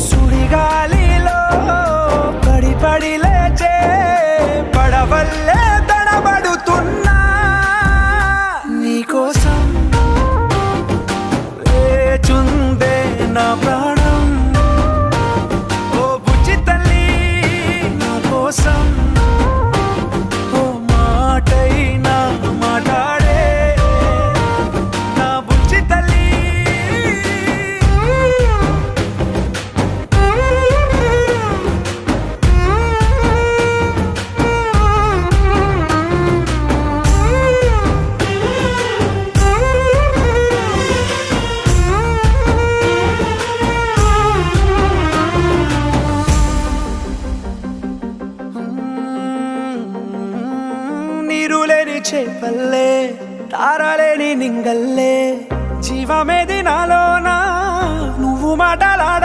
సుడిగాలిలో పడి పడి లేచే పడవల్లే తడబడుతున్నా నీకోసం వేచుందే నా ప్రాణం ఓ బుజ్జి తల్లి నా కోసం ఓ మాటైనా మాట్లాడే నా బుజ్జి తల్లి నీరులేని చేపల్లే తారలేని నింగల్లే జీవమేది నాలోనా నువ్వు మాటలాడ